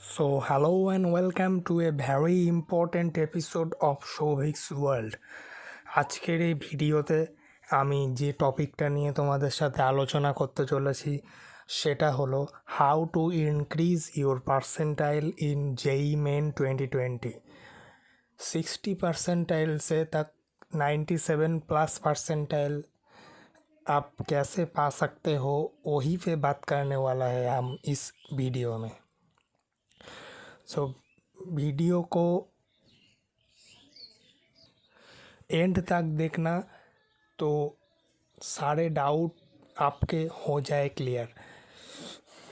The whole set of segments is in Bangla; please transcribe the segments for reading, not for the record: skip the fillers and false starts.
Hello and welcome to a very important episode of Shobhik's World. আজকের এই ভিডিওতে আমি যে টপিকটা নিয়ে তোমাদের সাথে আলোচনা করতে চলেছি সেটা হলো how to increase your percentile in JEE main 2020। 60 percentile से तक 97+ परसेंटाइल आप कैसे पा सकते हो, वही पे बात करने वाला है हम इस वीडियो में। वीडियो को एंड तक देखना तो सारे डाउट आपके हो जाए क्लियर।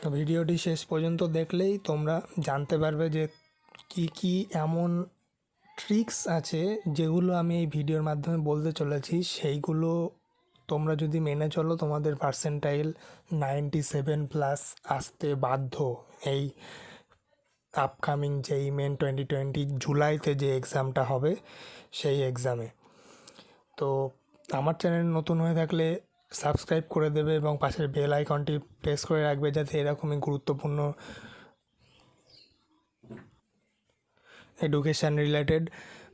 तो ভিডিওটি শেষ পর্যন্ত দেখলেই তোমরা জানতে পারবে যে কি এমন ট্রিক্স আছে যেগুলো আমি এই ভিডিওর মাধ্যমে বলতে চলেছি, সেইগুলো তোমরা যদি মেনে চলো তোমাদের পার্সেন্টাইল 97+ আসতে বাধ্য এই আপকামিং JEE मेन 2020 জুলাইতে যে এক্সামটা হবে সেই এক্সামে। তো আমার চ্যানেল নতুন হয়ে থাকলে সাবস্ক্রাইব করে দেবে এবং পাশের বেল আইকনটি প্রেস করে রাখবে যাতে এরকমই গুরুত্বপূর্ণ এডুকেশান রিলেটেড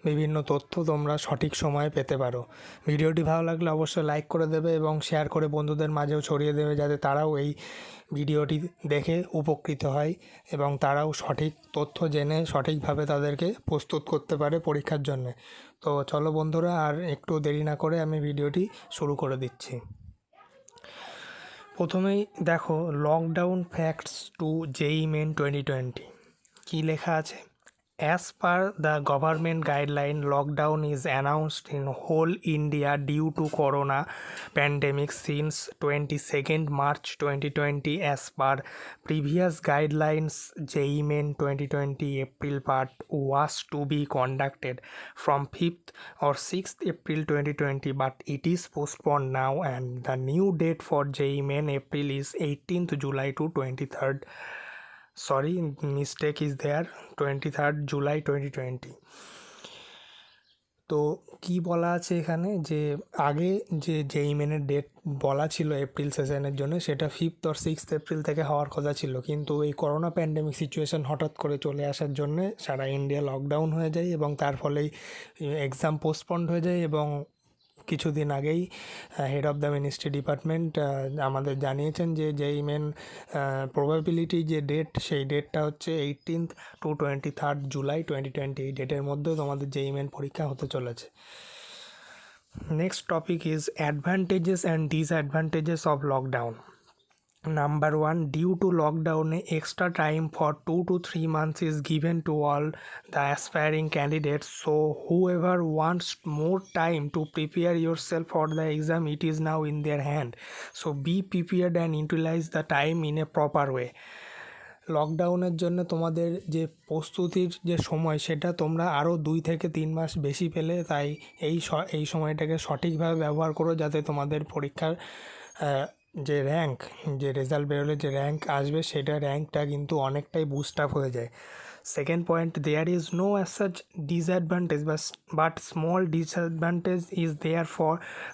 বিভিন্ন তথ্য তোমরা সঠিক সময়ে পেতে পারো। ভিডিওটি ভালো লাগলে অবশ্যই লাইক করে দেবে এবং শেয়ার করে বন্ধুদের মাঝেও ছড়িয়ে দেবে যাতে তারাও এই ভিডিওটি দেখে উপকৃত হয় এবং তারাও সঠিক তথ্য জেনে সঠিকভাবে তাদেরকে প্রস্তুত করতে পারে পরীক্ষার জন্য। তো চলো বন্ধুরা, আর একটু দেরি না করে আমি ভিডিওটি শুরু করে দিচ্ছি। প্রথমেই দেখো lockdown facts to JEE main 2020 কী লেখা আছে। As per the government guideline, lockdown is announced in whole India due to corona pandemic since 22nd March 2020. As per previous guidelines, JEE main 2020 April part was to be conducted from 5th or 6th April 2020, but it is postponed now and the new date for JEE main April is 18th July to 23rd. Sorry, mistake is there, 23rd July 2020। তো কি বলা আছে এখানে যে আগে যে JEE মেনের ডেট বলা ছিল এপ্রিল সেশনের জন্য, সেটা 5th or 6th এপ্রিল থেকে হওয়ার কথা ছিল, কিন্তু এই করোনা প্যান্ডেমিক সিচুয়েশান হঠাৎ করে চলে আসার জন্যে সারা ইন্ডিয়া লকডাউন হয়ে যায় এবং তার ফলেই এক্সাম পোস্টপন্ড হয়ে যায়। এবং কিছুদিন আগেই head of the ministry department আমাদের জানিয়েছেন যে JEE মেন প্রবাবিলিটি যে ডেট, সেই ডেটটা হচ্ছে 18th to 23rd জুলাই 2020। এই ডেটের মধ্যে তোমাদের JEE মেন পরীক্ষা হতে চলেছে। Next topic is advantages and disadvantages of lockdown. Number 1, due to lockdown, extra time for 2 to 3 months is given to all the aspiring candidates. So whoever wants more time to prepare yourself for the exam, it is now in their hand. So be prepared and utilize the time in a proper way. লকডাউনের জন্য তোমাদের যে প্রস্তুতির যে সময়, সেটা তোমরা আরও 2 থেকে 3 মাস বেশি পেলে, তাই এই সময়টাকে সঠিকভাবে ব্যবহার করো যাতে তোমাদের পরীক্ষার যে র্যাঙ্ক, যে রেজাল্ট বেরোলে যে র্যাঙ্ক আসবে, সেটা র্যাঙ্কটা কিন্তু অনেকটাই বুস্ট আপ হয়ে যায়। Second point, there is no as such disadvantage but small disadvantage is there for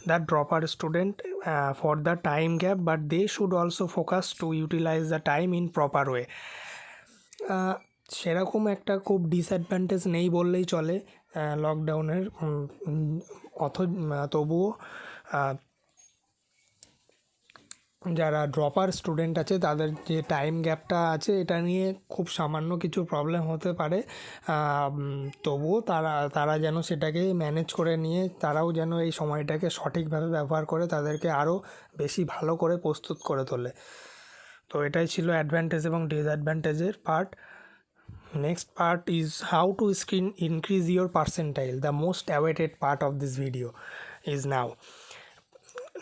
the dropper student for the time gap, but they should also focus to utilise the time in proper way. সেরকম একটা খুব ডিসঅ্যাডভান্টেজ নেই বললেই চলে লকডাউনের, তবুও যারা ড্রপার স্টুডেন্ট আছে তাদের যে টাইম গ্যাপটা আছে, এটা নিয়ে খুব সামান্য কিছু প্রবলেম হতে পারে, তবুও তারা যেন সেটাকে ম্যানেজ করে নিয়ে তারাও যেন এই সময়টাকে সঠিকভাবে ব্যবহার করে তাদেরকে আরও বেশি ভালো করে প্রস্তুত করে তোলে। তো এটাই ছিল অ্যাডভান্টেজ এবং ডিসঅ্যাডভান্টেজের part. Next part is how to increase your percentile. The most awaited part of this video is now.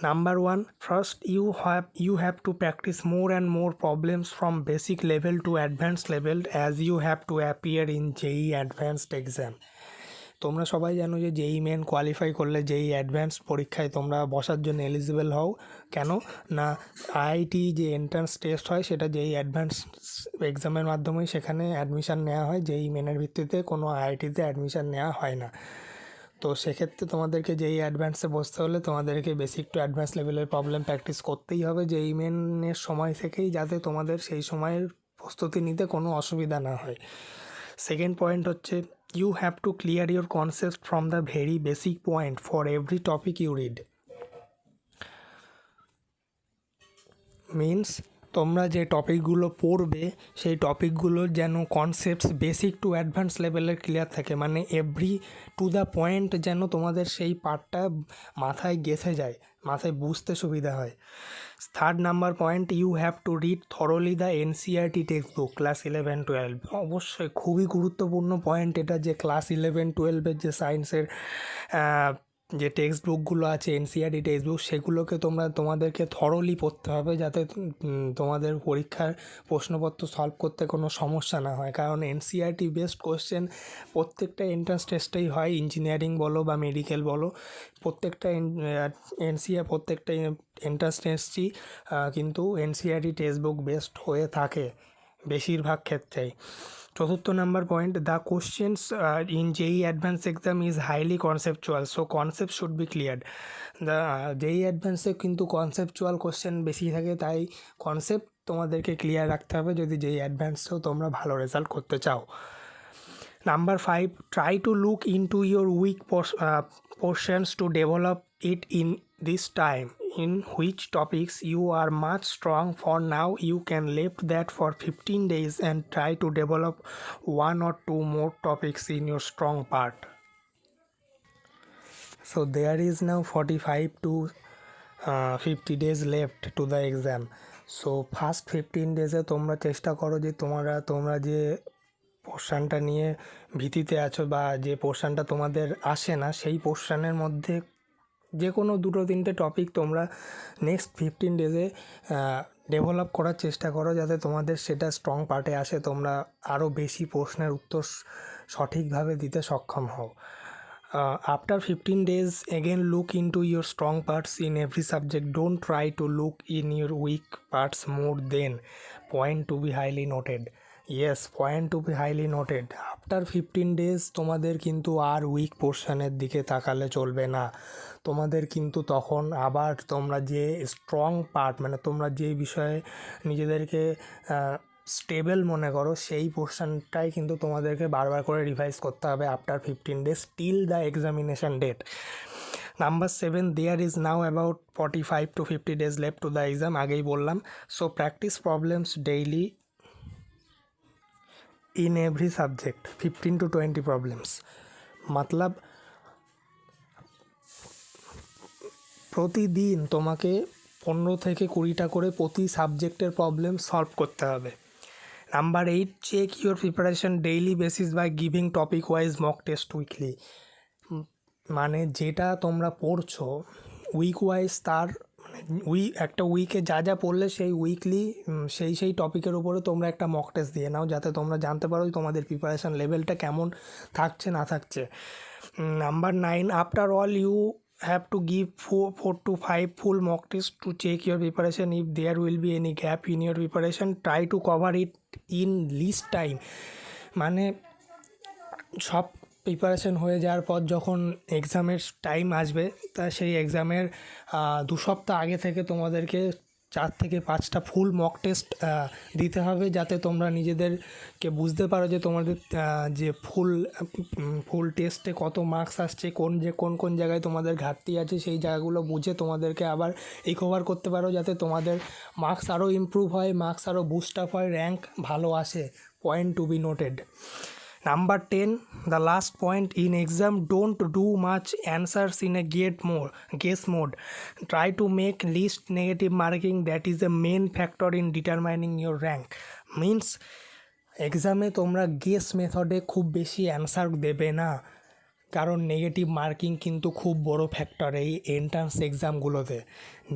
Number 1, first you have to practice more and more problems from basic level to advanced level as you have to appear in JEE advanced exam. তোমরা সবাই জানো যে JEE মেন কোয়ালিফাই করলে JEE অ্যাডভান্স পরীক্ষায় তোমরা বসার জন্য এলিজিবল হও। কেন না, IIT যে এন্ট্রান্স টেস্ট হয় সেটা JEE অ্যাডভান্স এক্সামের মাধ্যমেই সেখানে অ্যাডমিশান নেওয়া হয়, JEE মেনের ভিত্তিতে কোনো IITতে অ্যাডমিশান নেওয়া হয় না। তো সেক্ষেত্রে তোমাদেরকে JEE অ্যাডভান্সে বসতে হলে তোমাদেরকে বেসিক টু অ্যাডভান্স লেভেলের প্রবলেম প্র্যাকটিস করতেই হবে JEE মেনের সময় থেকেই, যাতে তোমাদের সেই সময়ের প্রস্তুতি নিতে কোনো অসুবিধা না হয়। সেকেন্ড পয়েন্ট হচ্ছে you have to clear your concept from the very basic point for every topic you read. Means তোমরা যে টপিকগুলো পড়বে সেই টপিকগুলোর যেন কনসেপ্টস বেসিক টু অ্যাডভান্স লেভেলের ক্লিয়ার থাকে, মানে এভরি টু দ্য পয়েন্ট যেন তোমাদের সেই পার্টটা মাথায় গেঁথে যায়, মাথায় বুঝতে সুবিধা হয়। Third number point, you have to read thoroughly the NCERT text book class 11-12। অবশ্যই খুবই গুরুত্বপূর্ণ পয়েন্ট এটা, যে ক্লাস 11-12-এর যে সায়েন্সের যে টেক্সট বুকগুলো আছে, এনসিইআরটি টেক্সট বুক, সেগুলোকে তোমাদেরকে থরোলি পড়তে হবে, যাতে তোমাদের পরীক্ষার প্রশ্নপত্র সলভ করতে কোনো সমস্যা না হয়। কারণ এনসিইআরটি বেসড কোশ্চেন প্রত্যেকটা এন্ট্রান্স টেস্টেই হয়, ইঞ্জিনিয়ারিং বলো বা মেডিকেল বলো, প্রত্যেকটা প্রত্যেকটা এন্ট্রান্স টেস্টই কিন্তু এনসিইআরটি টেক্সট বুক বেসড হয়ে থাকে বেশিরভাগ ক্ষেত্রেই। চতুর্থ number point, the questions in JEE advanced exam is highly conceptual, so concept should be clear. The JEE অ্যাডভান্সে কিন্তু কনসেপচুয়াল কোশ্চেন বেশি থাকে, তাই কনসেপ্ট তোমাদেরকে ক্লিয়ার রাখতে হবে যদি জেই অ্যাডভান্সেও তোমরা ভালো রেজাল্ট করতে চাও। Number 5, try to look into your weak portions to develop it in this time in which topics you are much strong. For now you can leave that for 15 days and try to develop one or two more topics in your strong part. So there is now 45 to 50 days left to the exam. So first 15 days তোমরা চেষ্টা করো যে তোমরা যে পোর্শনটা নিয়ে ভীতিতে আছো বা যে পোর্শনটা তোমাদের আসে না, সেই পোর্শনের মধ্যে যে কোনো 2-3টে টপিক তোমরা নেক্সট 15 ডেজে ডেভেলপ করার চেষ্টা করো, যাতে তোমাদের সেটা স্ট্রং পার্টে আসে, তোমরা আরও বেশি প্রশ্নের উত্তর সঠিকভাবে দিতে সক্ষম হও। After 15 days, again look into your strong parts in every subject. Don't try to look in your weak parts more than. Point to be highly noted. Yes, point to be highly noted. After 15 days তোমাদের কিন্তু আর উইক পোর্শনের দিকে তাকালে চলবে না। তোমাদের কিন্তু তখন আবার তোমরা যে স্ট্রং পার্ট, মানে তোমরা যে বিষয়ে নিজেদেরকে স্টেবল মনে করো, সেই পোর্শনটাই কিন্তু তোমাদেরকে বারবার করে রিভাইজ করতে হবে after 15 days till the examination date. Number 7, there is now about 45 to 50 days left to the exam, আগেই বললাম। So practice problems daily in every subject, 15 to 20 problems, मतलब প্রতিদিন তোমাকে 15 থেকে 20টা করে প্রতি সাবজেক্টের প্রবলেম সলভ করতে হবে। Number 8, check your preparation daily basis by giving topic wise mock test weekly. মানে যেটা তোমরা পড়ছো উইক ওয়াইজ, তার একটা উইকে যা যা পড়লে সেই উইকলি সেই টপিকের উপরে তোমরা একটা মক টেস্ট দিয়ে নাও, যাতে তোমরা জানতে পারো তোমাদের প্রিপারেশান লেভেলটা কেমন থাকছে না থাকছে। Number 9, after all you have to give 4 to 5 full mock tests to check your preparation. If there will be any gap in your preparation, try to cover it in least time. মানে সব প্রিপারেশন হয়ে যাওয়ার পর যখন এক্সামের টাইম আসবে, তা সেই এক্সামের 2 সপ্তাহ আগে থেকে তোমাদেরকে 4 থেকে 5টা ফুল মক টেস্ট দিতে হবে, যাতে তোমরা নিজেদেরকে বুঝতে পারো যে তোমাদের যে ফুল টেস্টে কত মার্কস আসছে, কোন জায়গায় তোমাদের ঘাটতি আছে, সেই জায়গাগুলো বুঝে তোমাদেরকে আবার রিকভার করতে পারো, যাতে তোমাদের মার্কস আরও ইমপ্রুভ হয়, মার্কস আরও বুস্ট আপ হয়, র্যাঙ্ক ভালো আসে। Point to be noted. Number 10, the last point, in exam don't do much answers in a guess mode. Try to make least negative marking, that is the main factor in determining your rank. Means এক্সামে তোমরা গেস মেথডে খুব বেশি অ্যান্সার দেবে না, কারণ নেগেটিভ মার্কিং কিন্তু খুব বড় ফ্যাক্টর এই এন্ট্রান্স এক্সামগুলোতে।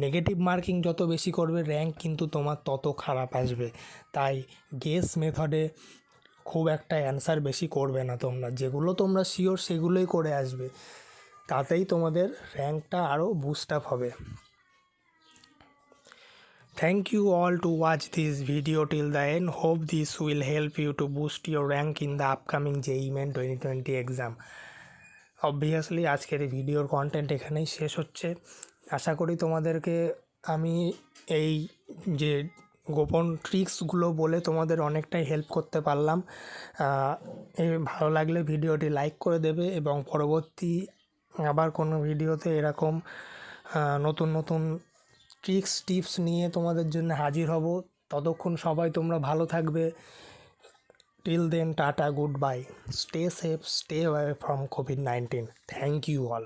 নেগেটিভ মার্কিং যত বেশি করবে, র্যাঙ্ক কিন্তু তোমার তত খারাপ আসবে। তাই গেস মেথডে খুব একটা অ্যান্সার বেশি করবে না, যেগুলো তোমরা শিওর সেগুলোই করে আসবে, তাতেই তোমাদের র্যাঙ্কটা আরও বুস্ট আপ হবে। Thank you all to watch this video till the end. Hope this will help you to boost your rank in the upcoming JEE Main 2020 exam. Obviously আজকের এই ভিডিওর কন্টেন্ট এখানেই শেষ হচ্ছে। আশা করি তোমাদেরকে আমি এই যে গোপন ট্রিক্সগুলো বলে তোমাদের অনেকটাই হেল্প করতে পারলাম। ভালো লাগলে ভিডিওটি লাইক করে দেবে এবং পরবর্তী আবার কোনো ভিডিওতে এরকম নতুন নতুন ট্রিক্স টিপস নিয়ে তোমাদের জন্য হাজির হব। ততক্ষণ সবাই তোমরা ভালো থাকবে। Till then, tata, good bye, stay safe, stay away from COVID-19. Thank you all.